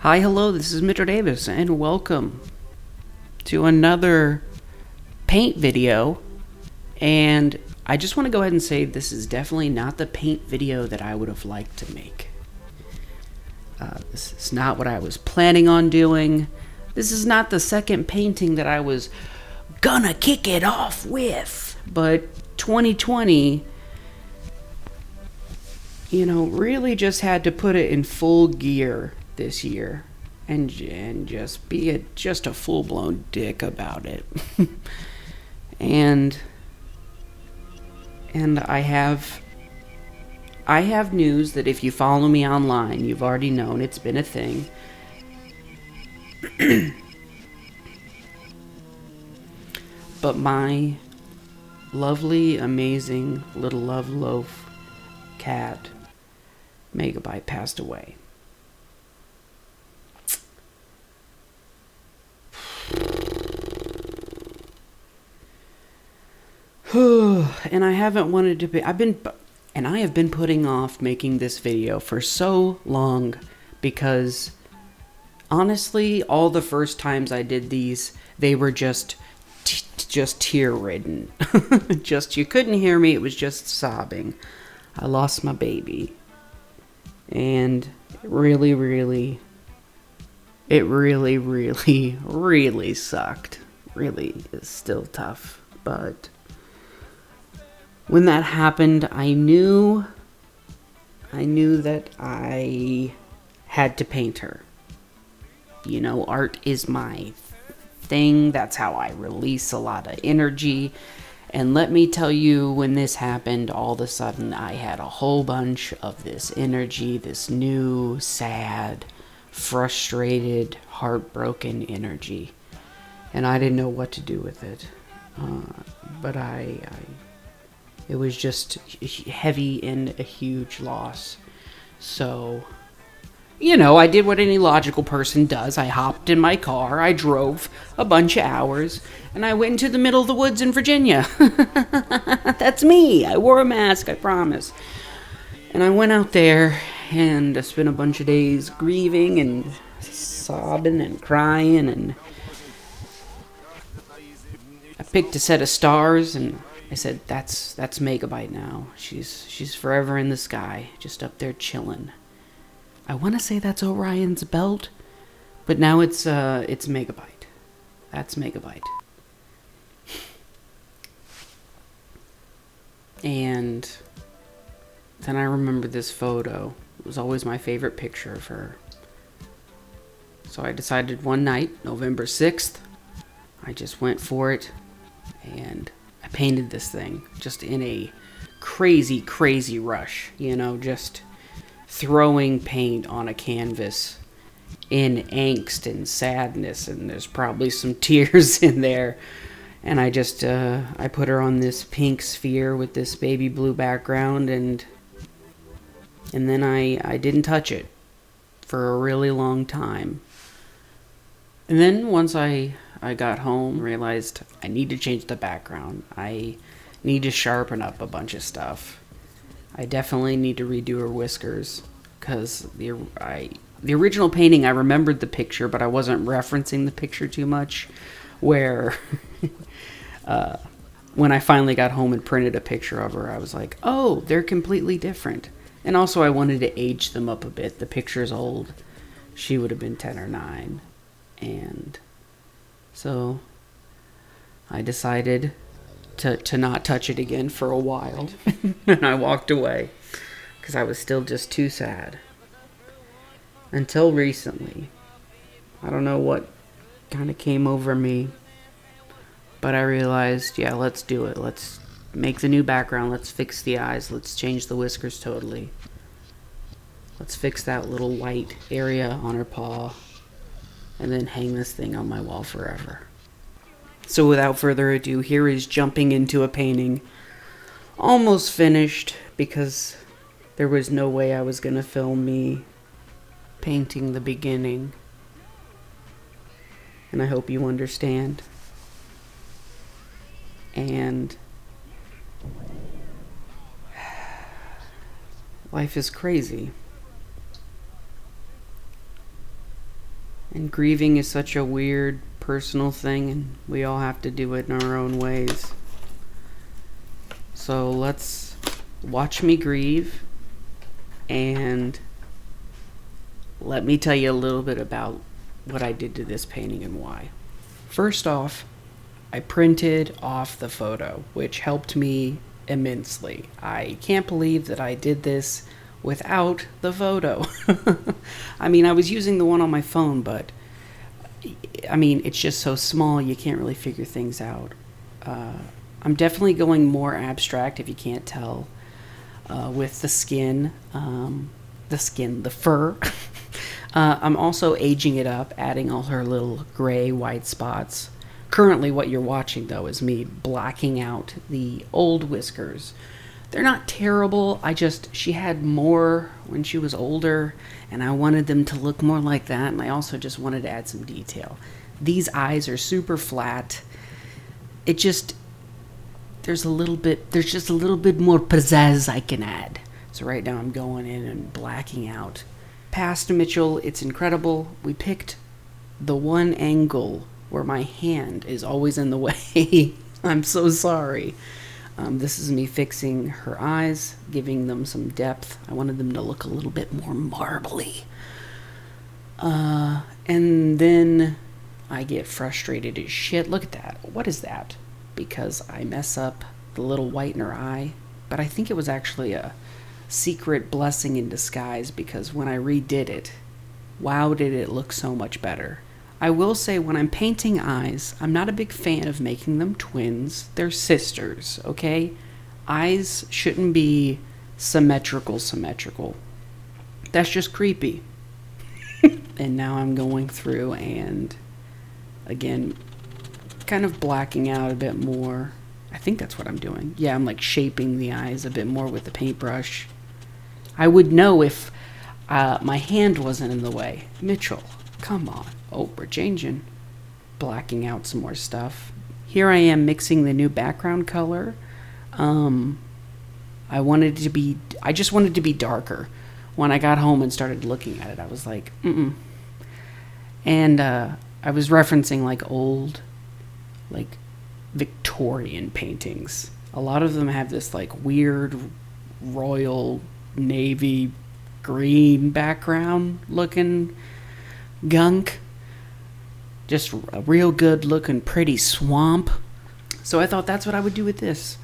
Hi, hello, this is Mitchell Davis, and welcome to another paint video. And I just want to go ahead and say this is definitely not the paint video that I would have liked to make. This is not what I was planning on doing. This is not the second painting that I was gonna kick it off with. But 2020, really just had to put it in full gear this year and just be just a full-blown dick about it. and I have news that if you follow me online, you've already known. It's been a thing. But my lovely, amazing little love loaf cat Megabyte passed away. And I haven't wanted to be. I have been putting off making this video for so long because honestly, all the first times I did these, they were just tear-ridden. You couldn't hear me. It was just sobbing. I lost my baby, and it really, really sucked. Really is still tough, but when that happened, I knew that I had to paint her. Art is my thing. That's how I release a lot of energy. And let me tell you, when this happened, all of a sudden I had a whole bunch of this energy, this new, sad, frustrated, heartbroken energy. And I didn't know what to do with it. But it was just heavy and a huge loss. So, I did what any logical person does. I hopped in my car, I drove a bunch of hours, and I went into the middle of the woods in Virginia. That's me. I wore a mask, I promise. And I went out there, and I spent a bunch of days grieving and sobbing and crying, and I picked a set of stars, and I said, that's Megabyte now. She's forever in the sky, just up there chilling. I want to say that's Orion's belt, but now it's Megabyte. That's Megabyte. And then I remember this photo. It was always my favorite picture of her. So I decided one night, November 6th, I just went for it, and I painted this thing just in a crazy, crazy rush. Just throwing paint on a canvas in angst and sadness, and there's probably some tears in there. And I just, I put her on this pink sphere with this baby blue background, and then I didn't touch it for a really long time. And then once I got home, realized I need to change the background. I need to sharpen up a bunch of stuff. I definitely need to redo her whiskers, because the original painting, I remembered the picture, but I wasn't referencing the picture too much, where when I finally got home and printed a picture of her, I was like, oh, they're completely different. And also I wanted to age them up a bit. The picture's old. She would have been 10 or 9. And so I decided to not touch it again for a while. And I walked away because I was still just too sad. Until recently. I don't know what kind of came over me, but I realized, yeah, let's do it. Let's make the new background. Let's fix the eyes. Let's change the whiskers totally. Let's fix that little white area on her paw, and then hang this thing on my wall forever. So without further ado, here is jumping into a painting. Almost finished, because there was no way I was going to film me painting the beginning. And I hope you understand. And life is crazy. And grieving is such a weird personal thing, and we all have to do it in our own ways. So let's watch me grieve, and let me tell you a little bit about what I did to this painting and why. First off, I printed off the photo, which helped me immensely. I can't believe that I did this without the photo. I mean, I was using the one on my phone, but I mean, it's just so small you can't really figure things out. I'm definitely going more abstract, if you can't tell, with the skin, the fur. I'm also aging it up, adding all her little gray, white spots. Currently, what you're watching, though, is me blacking out the old whiskers. They're not terrible. She had more when she was older, and I wanted them to look more like that, and I also just wanted to add some detail. These eyes are super flat. There's just a little bit more pizzazz I can add. So right now I'm going in and blacking out. Past Mitchell, it's incredible. We picked the one angle where my hand is always in the way. I'm so sorry. This is me fixing her eyes, giving them some depth. I wanted them to look a little bit more marbly. And then I get frustrated as shit. Look at that. What is that? Because I mess up the little white in her eye. But I think it was actually a secret blessing in disguise, because when I redid it, wow, did it look so much better. I will say, when I'm painting eyes, I'm not a big fan of making them twins. They're sisters, okay? Eyes shouldn't be symmetrical. That's just creepy. And now I'm going through and, again, kind of blacking out a bit more. I think that's what I'm doing. Yeah, I'm like shaping the eyes a bit more with the paintbrush. I would know if my hand wasn't in the way. Mitchell, come on. Oh, we're changing. Blacking out some more stuff. Here I am mixing the new background color. I just wanted to be darker. When I got home and started looking at it, I was like, And I was referencing like old, like Victorian paintings. A lot of them have this like weird royal navy green background looking gunk. Just a real good looking pretty swamp. So I thought that's what I would do with this.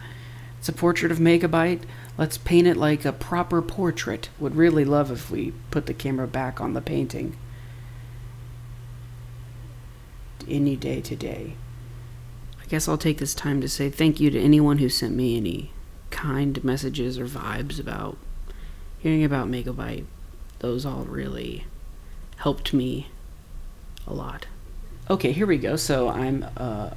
It's a portrait of Megabyte. Let's paint it like a proper portrait. Would really love if we put the camera back on the painting. Any day today. I guess I'll take this time to say thank you to anyone who sent me any kind messages or vibes about hearing about Megabyte. Those all really helped me a lot. Okay, here we go. So I'm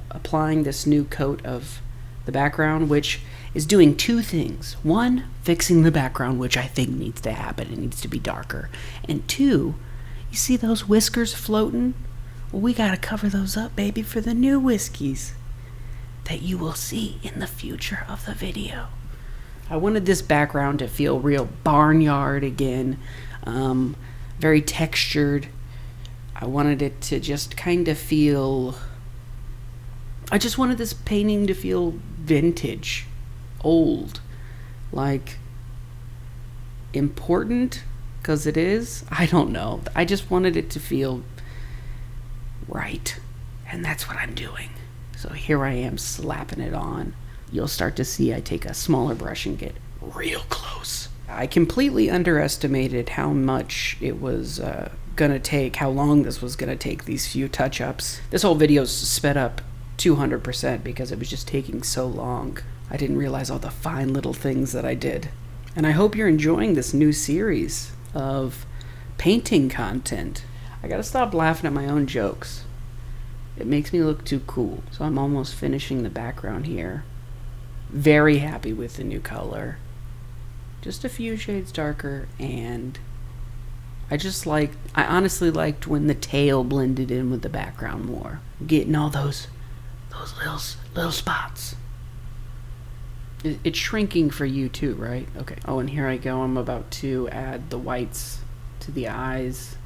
applying this new coat of the background, which is doing two things. One, fixing the background, which I think needs to happen. It needs to be darker. And two, you see those whiskers floating? Well, we gotta cover those up, baby, for the new whiskies that you will see in the future of the video. I wanted this background to feel real barnyard again, very textured. I wanted it to just kind of feel... I just wanted this painting to feel vintage, old, like important, because it is. I don't know. I just wanted it to feel right, and that's what I'm doing. So here I am slapping it on. You'll start to see I take a smaller brush and get real close. I completely underestimated how much it was gonna take, how long this was gonna take, these few touch-ups. This whole video's sped up 200% because it was just taking so long. I didn't realize all the fine little things that I did. And I hope you're enjoying this new series of painting content. I gotta stop laughing at my own jokes. It makes me look too cool. So I'm almost finishing the background here. Very happy with the new color. Just a few shades darker, and I honestly liked when the tail blended in with the background more. Getting all those little spots. It's shrinking for you too, right? Okay. Oh, and here I go. I'm about to add the whites to the eyes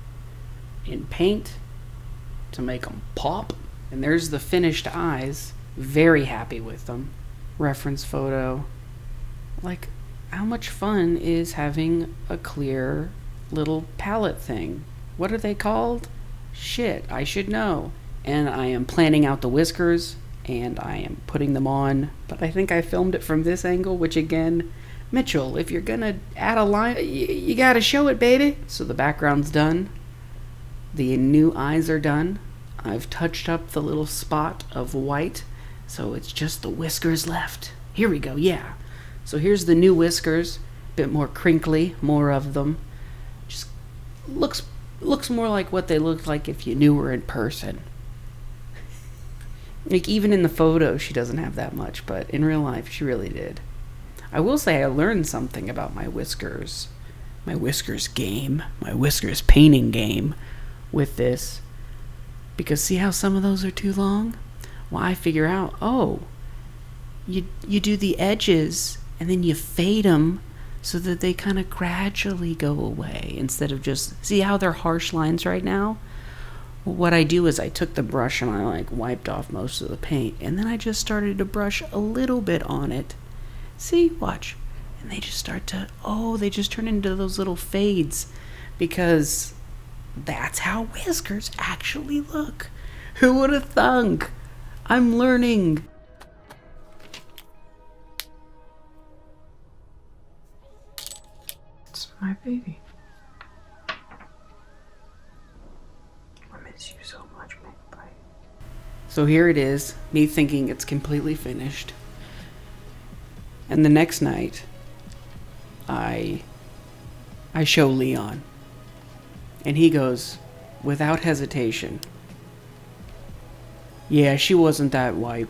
in paint. to make them pop. And there's the finished eyes. Very happy with them. Reference photo. Like, how much fun is having a clear little palette thing? What are they called? Shit, I should know. And I am planning out the whiskers, and I am putting them on. But I think I filmed it from this angle, which again, Mitchell, if you're gonna add a line, you gotta show it, baby. So the background's done. The new eyes are done. I've touched up the little spot of white, so it's just the whiskers left. Here we go, yeah. So here's the new whiskers, a bit more crinkly, more of them. Just looks more like what they looked like if you knew her in person. Like, even in the photo, she doesn't have that much, but in real life, she really did. I will say I learned something about my whiskers game, my whiskers painting game with this. Because see how some of those are too long? Well, I figure out, you do the edges and then you fade them so that they kind of gradually go away instead of just, see how they're harsh lines right now? Well, what I do is I took the brush and I wiped off most of the paint, and then I just started to brush a little bit on it. See, watch. And they just start to, they just turn into those little fades, because that's how whiskers actually look. Who would have thunk? I'm learning. It's my baby. I miss you so much, Megapie. So here it is, me thinking it's completely finished. And the next night, I show Leon. And he goes, without hesitation, yeah, she wasn't that white.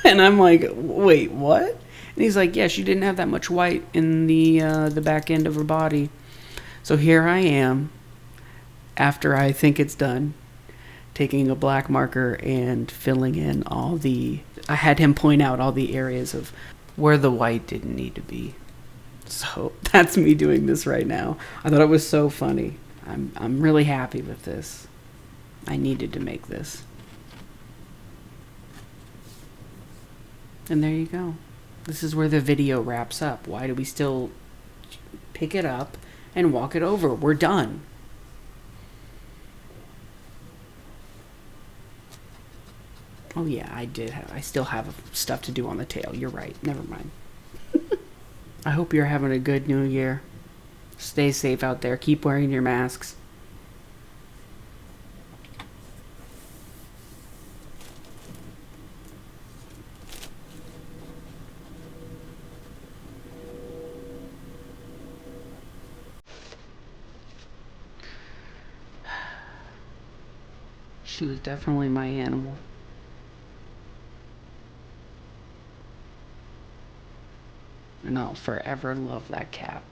And I'm like, wait, what? And he's like, yeah, she didn't have that much white in the back end of her body. So here I am, after I think it's done, taking a black marker and filling in I had him point out all the areas of where the white didn't need to be. So that's me doing this right now. I thought it was so funny. I'm really happy with this. I needed to make this. And there you go. This is where the video wraps up. Why do we still pick it up and walk it over? We're done. Oh yeah, I still have stuff to do on the tail. You're right. Never mind. I hope you're having a good new year. Stay safe out there. Keep wearing your masks. She was definitely my animal. And I'll forever love that cat.